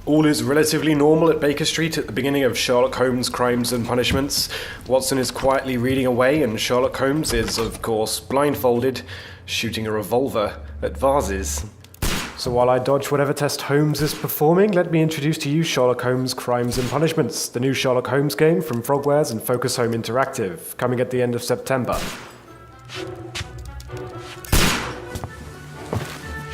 All is relatively normal at Baker Street at the beginning of Sherlock Holmes' Crimes and Punishments. Watson is quietly reading away, and Sherlock Holmes is, of course, blindfolded, shooting a revolver at vases. So while I dodge whatever test Holmes is performing, let me introduce to you Sherlock Holmes' Crimes and Punishments, the new Sherlock Holmes game from Frogwares and Focus Home Interactive, coming at the end of September.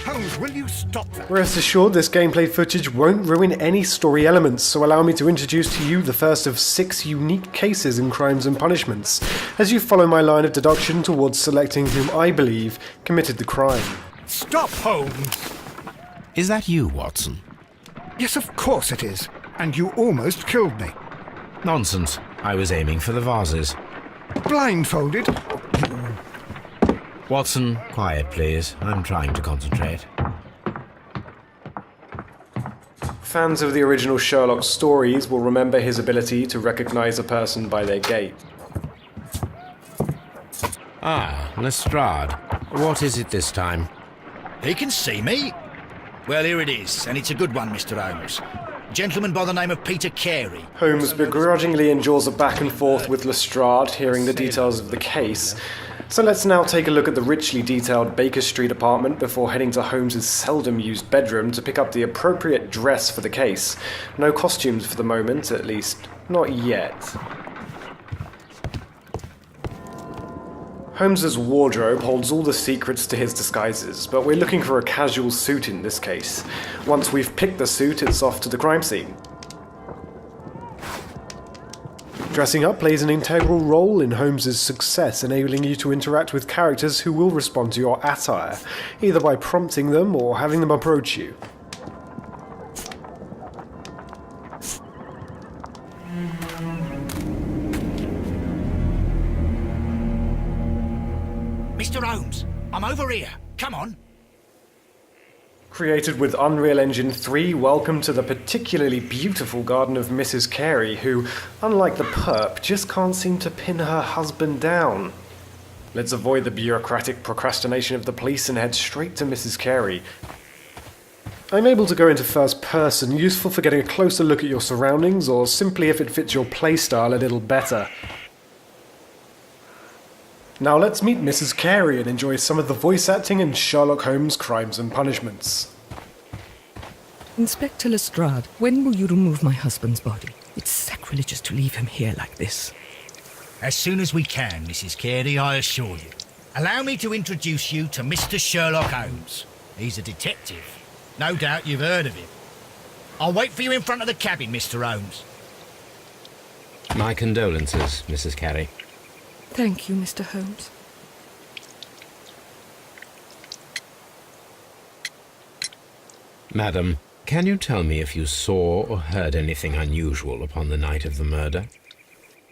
Holmes, will you stop that? Rest assured, this gameplay footage won't ruin any story elements, so allow me to introduce to you the first of 6 unique cases in Crimes and Punishments, as you follow my line of deduction towards selecting whom I believe committed the crime. Stop, Holmes! Is that you, Watson? Yes, of course it is. And you almost killed me. Nonsense. I was aiming for the vases. Blindfolded? Watson, quiet please. I'm trying to concentrate. Fans of the original Sherlock stories will remember his ability to recognize a person by their gait. Ah, Lestrade. What is it this time? He can see me. Well, here it is, and it's a good one, Mr. Holmes. Gentleman by the name of Peter Carey. Holmes begrudgingly endures a back and forth with Lestrade, hearing the details of the case. So let's now take a look at the richly detailed Baker Street apartment before heading to Holmes's seldom-used bedroom to pick up the appropriate dress for the case. No costumes for the moment, at least not yet. Holmes's wardrobe holds all the secrets to his disguises, but we're looking for a casual suit in this case. Once we've picked the suit, it's off to the crime scene. Dressing up plays an integral role in Holmes's success, enabling you to interact with characters who will respond to your attire, either by prompting them or having them approach you. Mr. Holmes, I'm over here. Come on. Created with Unreal Engine 3, welcome to the particularly beautiful garden of Mrs. Carey, who, unlike the perp, just can't seem to pin her husband down. Let's avoid the bureaucratic procrastination of the police and head straight to Mrs. Carey. I'm able to go into first person, useful for getting a closer look at your surroundings, or simply if it fits your playstyle a little better. Now let's meet Mrs. Carey and enjoy some of the voice acting in Sherlock Holmes' Crimes and Punishments. Inspector Lestrade, when will you remove my husband's body? It's sacrilegious to leave him here like this. As soon as we can, Mrs. Carey, I assure you. Allow me to introduce you to Mr. Sherlock Holmes. He's a detective. No doubt you've heard of him. I'll wait for you in front of the cabin, Mr. Holmes. My condolences, Mrs. Carey. Thank you, Mr. Holmes. Madam, can you tell me if you saw or heard anything unusual upon the night of the murder?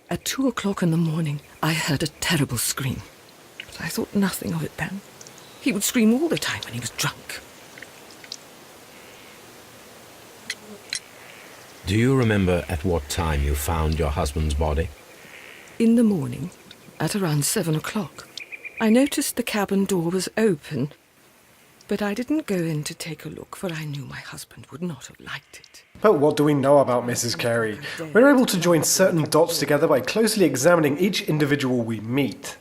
At 2 o'clock in the morning, I heard a terrible scream. But I thought nothing of it then. He would scream all the time when he was drunk. Do you remember at what time you found your husband's body? In the morning, at around 7 o'clock, I noticed the cabin door was open, but I didn't go in to take a look, for I knew my husband would not have liked it. But what do we know about Mrs. Carey? We're able to join certain dots together by closely examining each individual we meet.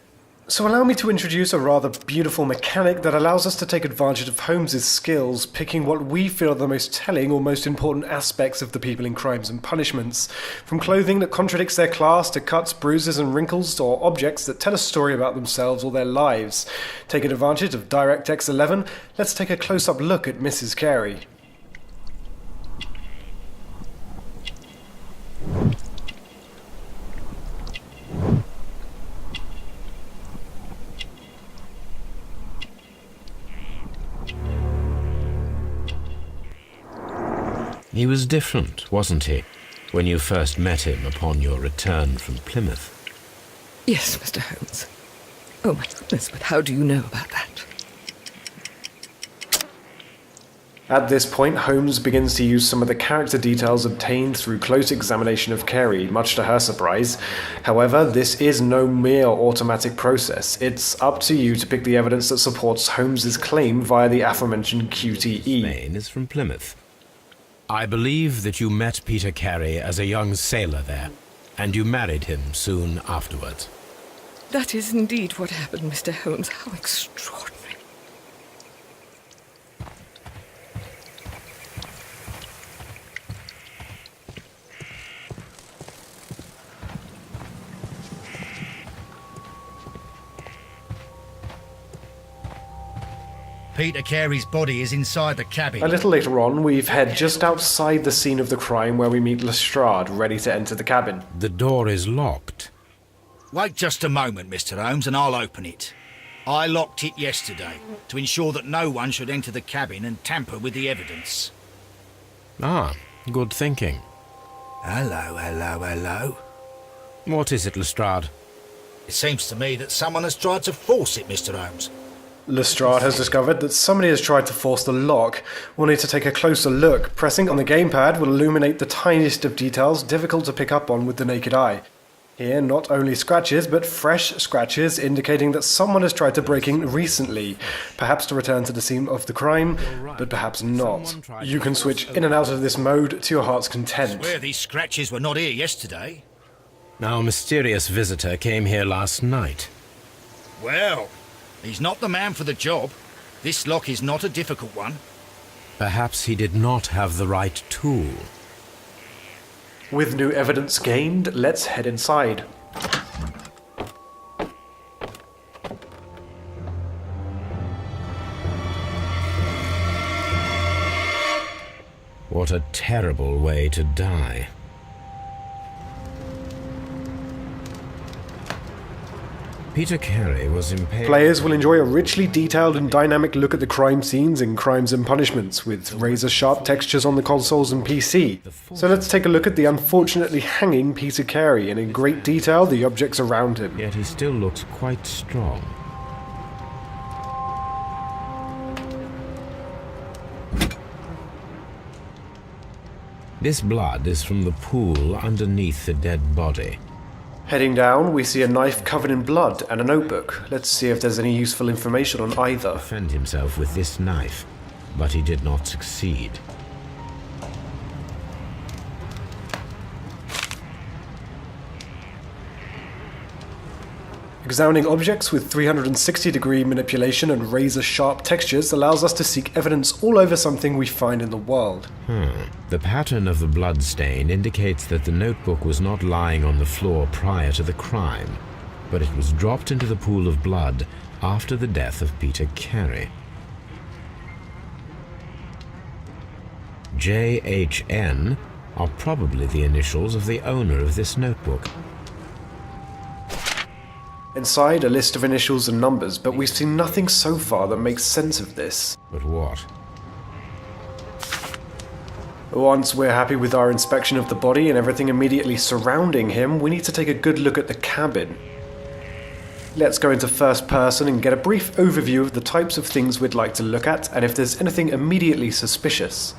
So allow me to introduce a rather beautiful mechanic that allows us to take advantage of Holmes's skills, picking what we feel are the most telling or most important aspects of the people in Crimes and Punishments. From clothing that contradicts their class to cuts, bruises and wrinkles, or objects that tell a story about themselves or their lives. Taking advantage of DirectX 11, let's take a close-up look at Mrs. Carey. He was different, wasn't he, when you first met him upon your return from Plymouth? Yes, Mr. Holmes. Oh, my goodness, but how do you know about that? At this point, Holmes begins to use some of the character details obtained through close examination of Carey, much to her surprise. However, this is no mere automatic process. It's up to you to pick the evidence that supports Holmes's claim via the aforementioned QTE. Maine is from Plymouth. I believe that you met Peter Carey as a young sailor there, and you married him soon afterwards. That is indeed what happened, Mr. Holmes. How extraordinary. Peter Carey's body is inside the cabin. A little later on, we've head just outside the scene of the crime where we meet Lestrade, ready to enter the cabin. The door is locked. Wait just a moment, Mr. Holmes, and I'll open it. I locked it yesterday to ensure that no one should enter the cabin and tamper with the evidence. Ah, good thinking. Hello. What is it, Lestrade? It seems to me that someone has tried to force it, Mr. Holmes. Lestrade has discovered that somebody has tried to force the lock. We'll need to take a closer look. Pressing on the gamepad will illuminate the tiniest of details difficult to pick up on with the naked eye. Here, not only scratches, but fresh scratches, indicating that someone has tried to break in recently, perhaps to return to the scene of the crime, but perhaps not. You can switch in and out of this mode to your heart's content. I swear these scratches were not here yesterday. Our mysterious visitor came here last night. Well, he's not the man for the job. This lock is not a difficult one. Perhaps he did not have the right tool. With new evidence gained, let's head inside. What a terrible way to die. Peter Carey was impaled. Players will enjoy a richly detailed and dynamic look at the crime scenes in Crimes and Punishments, with razor-sharp textures on the consoles and PC. So let's take a look at the unfortunately hanging Peter Carey, and in great detail the objects around him. Yet he still looks quite strong. This blood is from the pool underneath the dead body. Heading down, we see a knife covered in blood and a notebook. Let's see if there's any useful information on either. Defend himself with this knife, but he did not succeed. Examining objects with 360-degree manipulation and razor-sharp textures allows us to seek evidence all over something we find in the world. The pattern of the blood stain indicates that the notebook was not lying on the floor prior to the crime, but it was dropped into the pool of blood after the death of Peter Carey. JHN are probably the initials of the owner of this notebook. Inside, a list of initials and numbers, but we've seen nothing so far that makes sense of this. But what? Once we're happy with our inspection of the body and everything immediately surrounding him, we need to take a good look at the cabin. Let's go into first person and get a brief overview of the types of things we'd like to look at and if there's anything immediately suspicious.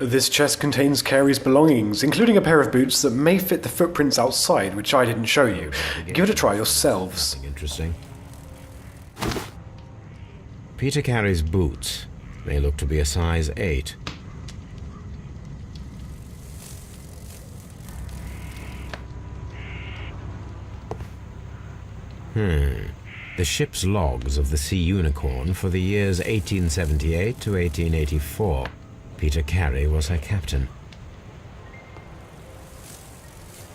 This chest contains Carey's belongings, including a pair of boots that may fit the footprints outside, which I didn't show you. Give it a try yourselves. Interesting. Peter Carey's boots. They look to be a size 8. The ship's logs of the Sea Unicorn for the years 1878 to 1884. Peter Carey was her captain.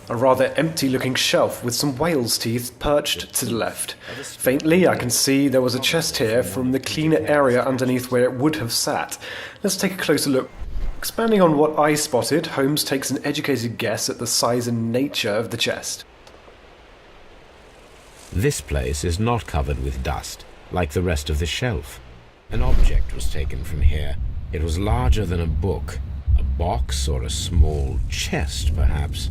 A rather empty-looking shelf with some whale's teeth perched to the left. Faintly, I can see there was a chest here from the cleaner area underneath where it would have sat. Let's take a closer look. Expanding on what I spotted, Holmes takes an educated guess at the size and nature of the chest. This place is not covered with dust, like the rest of the shelf. An object was taken from here. It was larger than a book, a box or a small chest, perhaps.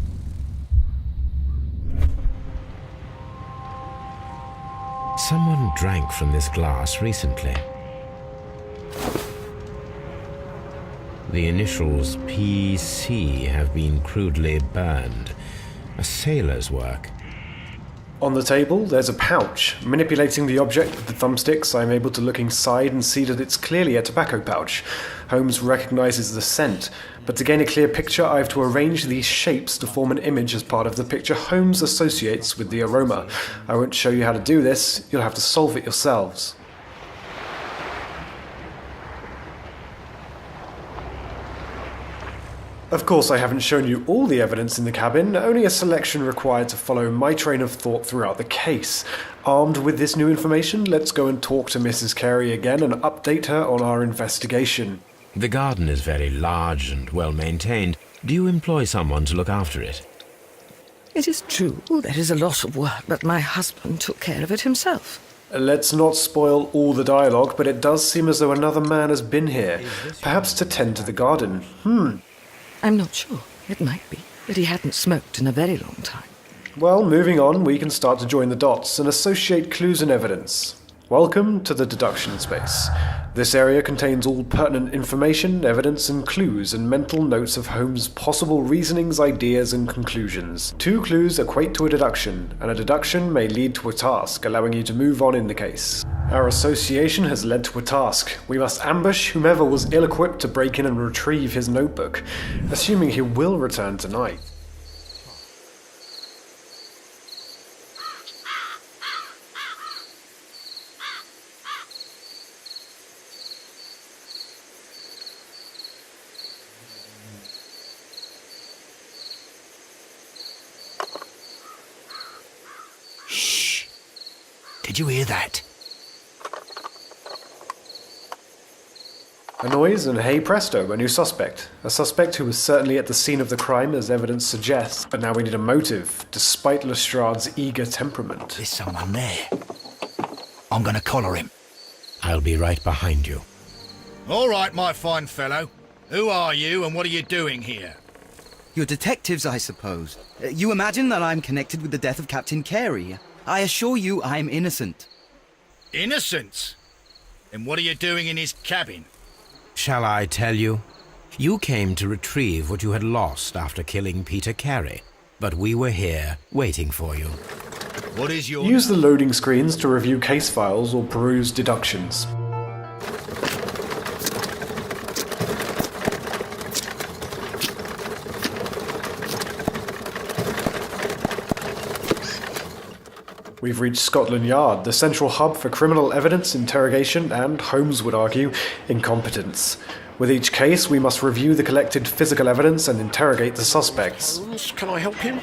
Someone drank from this glass recently. The initials PC have been crudely burned. A sailor's work. On the table, there's a pouch. Manipulating the object with the thumbsticks, I'm able to look inside and see that it's clearly a tobacco pouch. Holmes recognizes the scent, but to gain a clear picture, I have to arrange these shapes to form an image as part of the picture Holmes associates with the aroma. I won't show you how to do this, you'll have to solve it yourselves. Of course, I haven't shown you all the evidence in the cabin, only a selection required to follow my train of thought throughout the case. Armed with this new information, let's go and talk to Mrs. Carey again and update her on our investigation. The garden is very large and well maintained. Do you employ someone to look after it? It is true, there is a lot of work, but my husband took care of it himself. Let's not spoil all the dialogue, but it does seem as though another man has been here, perhaps to tend to the garden. I'm not sure. It might be, but he hadn't smoked in a very long time. Well, moving on, we can start to join the dots and associate clues and evidence. Welcome to the deduction space. This area contains all pertinent information, evidence and clues, and mental notes of Holmes' possible reasonings, ideas and conclusions. 2 clues equate to a deduction, and a deduction may lead to a task, allowing you to move on in the case. Our association has led to a task. We must ambush whomever was ill-equipped to break in and retrieve his notebook, assuming he will return tonight. Did you hear that? A noise, and hey presto, a new suspect. A suspect who was certainly at the scene of the crime, as evidence suggests. But now we need a motive, despite Lestrade's eager temperament. There's someone there. I'm gonna collar him. I'll be right behind you. All right, my fine fellow. Who are you and what are you doing here? You're detectives, I suppose. You imagine that I'm connected with the death of Captain Carey. I assure you I'm innocent. Innocent? And what are you doing in his cabin? Shall I tell you? You came to retrieve what you had lost after killing Peter Carey, but we were here waiting for you. What is your... Use the loading screens to review case files or peruse deductions. We've reached Scotland Yard, the central hub for criminal evidence, interrogation, and, Holmes would argue, incompetence. With each case, we must review the collected physical evidence and interrogate the suspects. Holmes, can I help him?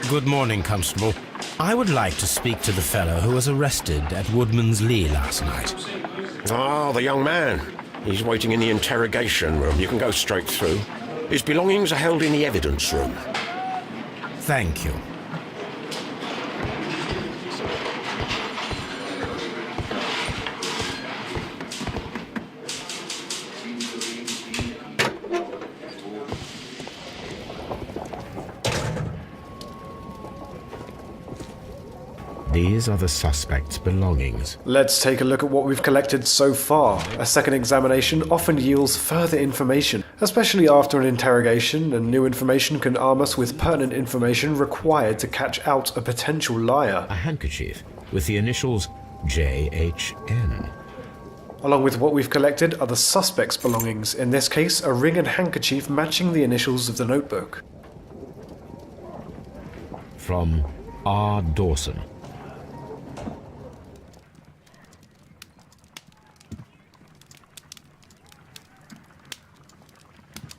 Good morning, Constable. I would like to speak to the fellow who was arrested at Woodman's Lee last night. Ah, the young man. He's waiting in the interrogation room. You can go straight through. His belongings are held in the evidence room. Thank you. These are the suspect's belongings. Let's take a look at what we've collected so far. A second examination often yields further information, especially after an interrogation, and new information can arm us with pertinent information required to catch out a potential liar. A handkerchief with the initials JHN. Along with what we've collected are the suspect's belongings, in this case a ring and handkerchief matching the initials of the notebook. From R. Dawson.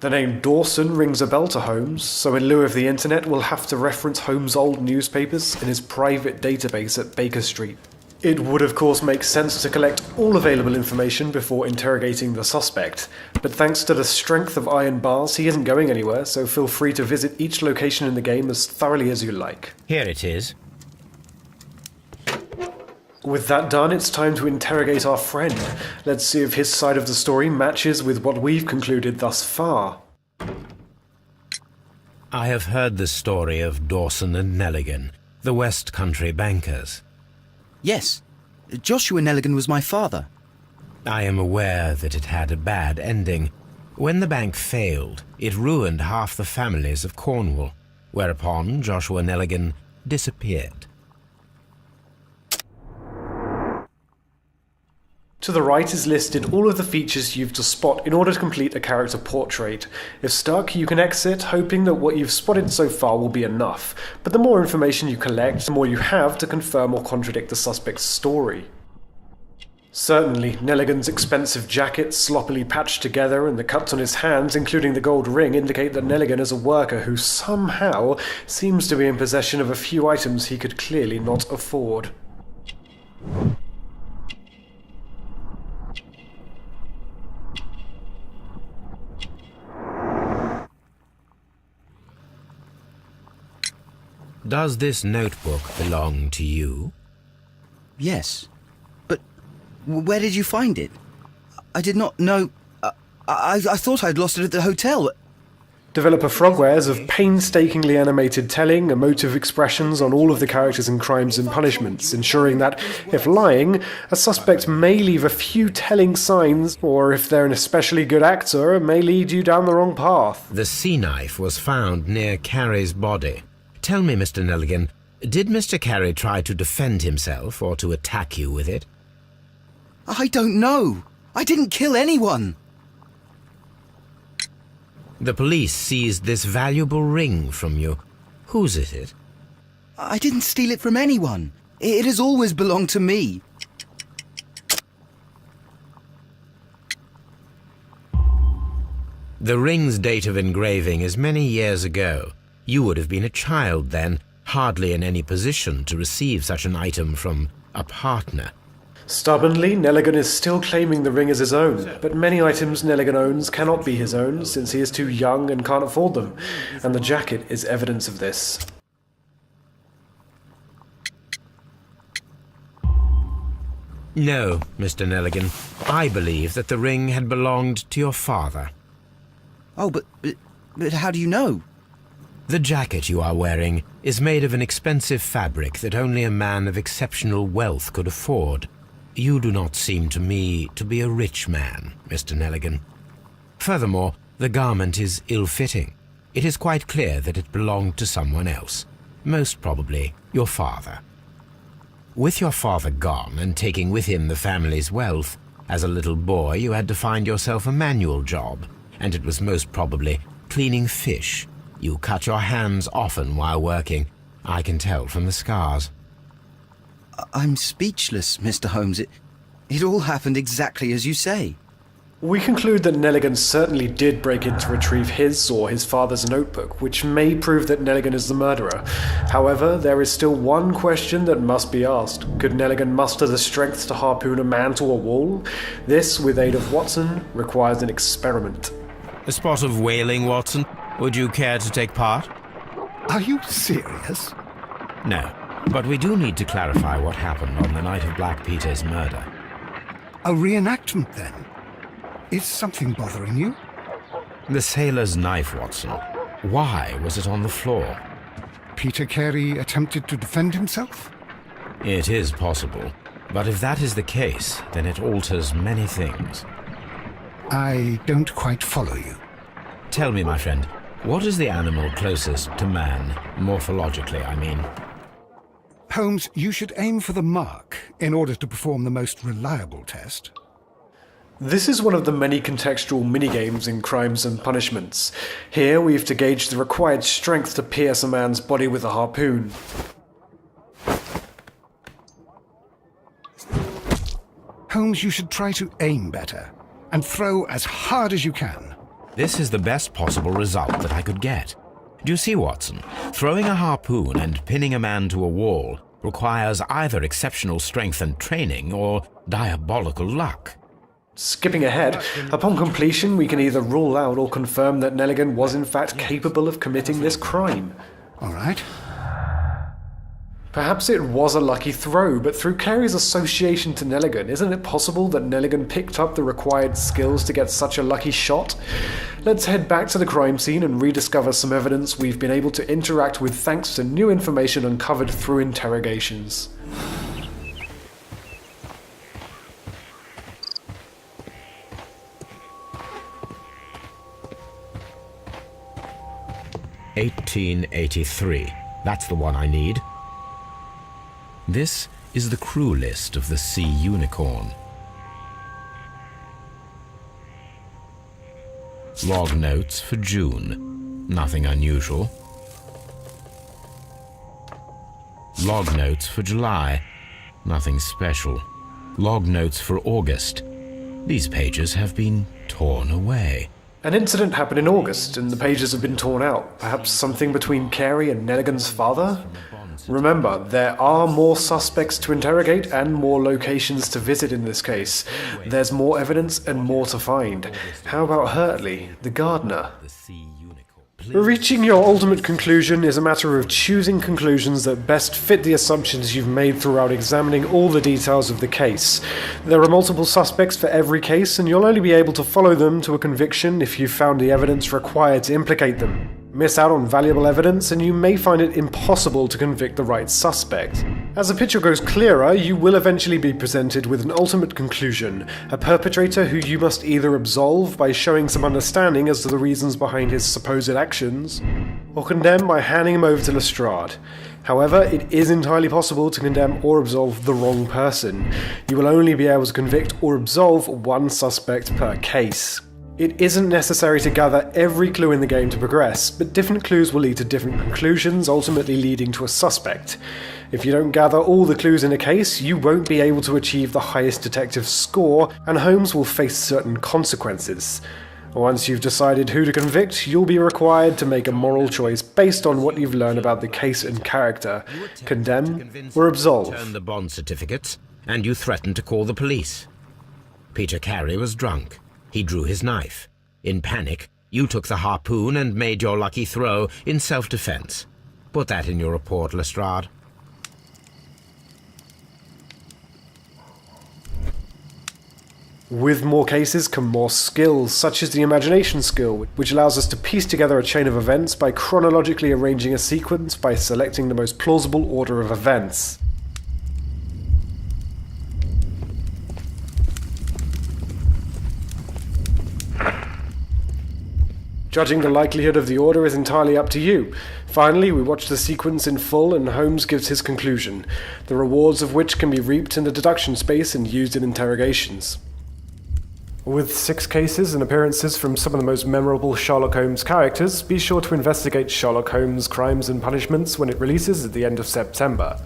The name Dawson rings a bell to Holmes, so in lieu of the internet we'll have to reference Holmes' old newspapers in his private database at Baker Street. It would of course make sense to collect all available information before interrogating the suspect, but thanks to the strength of iron bars he isn't going anywhere, so feel free to visit each location in the game as thoroughly as you like. Here it is. With that done, it's time to interrogate our friend. Let's see if his side of the story matches with what we've concluded thus far. I have heard the story of Dawson and Nelligan, the West Country bankers. Yes, Joshua Nelligan was my father. I am aware that it had a bad ending. When the bank failed, it ruined half the families of Cornwall, whereupon Joshua Nelligan disappeared. To the right is listed all of the features you've to spot in order to complete a character portrait. If stuck, you can exit, hoping that what you've spotted so far will be enough, but the more information you collect, the more you have to confirm or contradict the suspect's story. Certainly, Nelligan's expensive jacket, sloppily patched together, and the cuts on his hands, including the gold ring, indicate that Nelligan is a worker who somehow seems to be in possession of a few items he could clearly not afford. Does this notebook belong to you? Yes. But where did you find it? I did not know... I thought I'd lost it at the hotel. Developer Frogwares have painstakingly animated telling, emotive expressions on all of the characters in Crimes and Punishments, ensuring that, if lying, a suspect may leave a few telling signs, or if they're an especially good actor, may lead you down the wrong path. The sea knife was found near Carey's body. Tell me, Mr. Nelligan, did Mr. Carey try to defend himself or to attack you with it? I don't know. I didn't kill anyone. The police seized this valuable ring from you. Whose is it? I didn't steal it from anyone. It has always belonged to me. The ring's date of engraving is many years ago. You would have been a child then, hardly in any position to receive such an item from a partner. Stubbornly, Nelligan is still claiming the ring as his own, but many items Nelligan owns cannot be his own since he is too young and can't afford them, and the jacket is evidence of this. No, Mr. Nelligan. I believe that the ring had belonged to your father. Oh, but how do you know? The jacket you are wearing is made of an expensive fabric that only a man of exceptional wealth could afford. You do not seem to me to be a rich man, Mr. Nelligan. Furthermore, the garment is ill-fitting. It is quite clear that it belonged to someone else, most probably your father. With your father gone and taking with him the family's wealth, as a little boy you had to find yourself a manual job, and it was most probably cleaning fish. You cut your hands often while working. I can tell from the scars. I'm speechless, Mr. Holmes. It all happened exactly as you say. We conclude that Nelligan certainly did break in to retrieve his or his father's notebook, which may prove that Nelligan is the murderer. However, there is still one question that must be asked. Could Nelligan muster the strength to harpoon a man to a wall? This, with aid of Watson, requires an experiment. A spot of whaling, Watson? Would you care to take part? Are you serious? No, but we do need to clarify what happened on the night of Black Peter's murder. A reenactment, then? Is something bothering you? The sailor's knife, Watson. Why was it on the floor? Peter Carey attempted to defend himself? It is possible, but if that is the case, then it alters many things. I don't quite follow you. Tell me, my friend, what is the animal closest to man, morphologically, I mean? Holmes, you should aim for the mark in order to perform the most reliable test. This is one of the many contextual minigames in Crimes and Punishments. Here we have to gauge the required strength to pierce a man's body with a harpoon. Holmes, you should try to aim better and throw as hard as you can. This is the best possible result that I could get. Do you see, Watson? Throwing a harpoon and pinning a man to a wall requires either exceptional strength and training or diabolical luck. Skipping ahead, upon completion we can either rule out or confirm that Nelligan was in fact capable of committing this crime. All right. Perhaps it was a lucky throw, but through Carey's association to Nelligan, isn't it possible that Nelligan picked up the required skills to get such a lucky shot? Let's head back to the crime scene and rediscover some evidence we've been able to interact with thanks to new information uncovered through interrogations. "1883. That's the one I need. This is the crew list of the Sea Unicorn. Log notes for June. Nothing unusual. Log notes for July. Nothing special. Log notes for August. These pages have been torn away. An incident happened in August, and the pages have been torn out. Perhaps something between Carey and Nelligan's father? Remember, there are more suspects to interrogate and more locations to visit in this case. There's more evidence and more to find. How about Hurtley, the gardener? Reaching your ultimate conclusion is a matter of choosing conclusions that best fit the assumptions you've made throughout examining all the details of the case. There are multiple suspects for every case, and you'll only be able to follow them to a conviction if you've found the evidence required to implicate them. Miss out on valuable evidence, and you may find it impossible to convict the right suspect. As the picture grows clearer, you will eventually be presented with an ultimate conclusion, a perpetrator who you must either absolve by showing some understanding as to the reasons behind his supposed actions, or condemn by handing him over to Lestrade. However, it is entirely possible to condemn or absolve the wrong person. You will only be able to convict or absolve one suspect per case. It isn't necessary to gather every clue in the game to progress, but different clues will lead to different conclusions, ultimately leading to a suspect. If you don't gather all the clues in a case, you won't be able to achieve the highest detective score, and Holmes will face certain consequences. Once you've decided who to convict, you'll be required to make a moral choice based on what you've learned about the case and character. Condemn or absolve. Turn the bond certificates, and you threatened to call the police. Peter Carey was drunk. He drew his knife. In panic, you took the harpoon and made your lucky throw in self-defense. Put that in your report, Lestrade. With more cases come more skills, such as the imagination skill, which allows us to piece together a chain of events by chronologically arranging a sequence by selecting the most plausible order of events. Judging the likelihood of the order is entirely up to you. Finally, we watch the sequence in full and Holmes gives his conclusion, the rewards of which can be reaped in the deduction space and used in interrogations. With 6 cases and appearances from some of the most memorable Sherlock Holmes characters, be sure to investigate Sherlock Holmes' Crimes and Punishments when it releases at the end of September.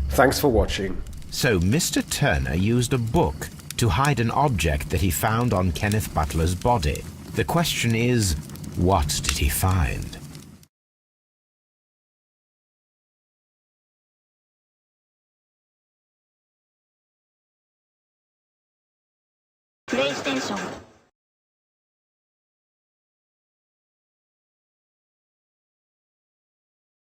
Thanks for watching. So Mr. Turner used a book to hide an object that he found on Kenneth Butler's body. The question is, what did he find? PlayStation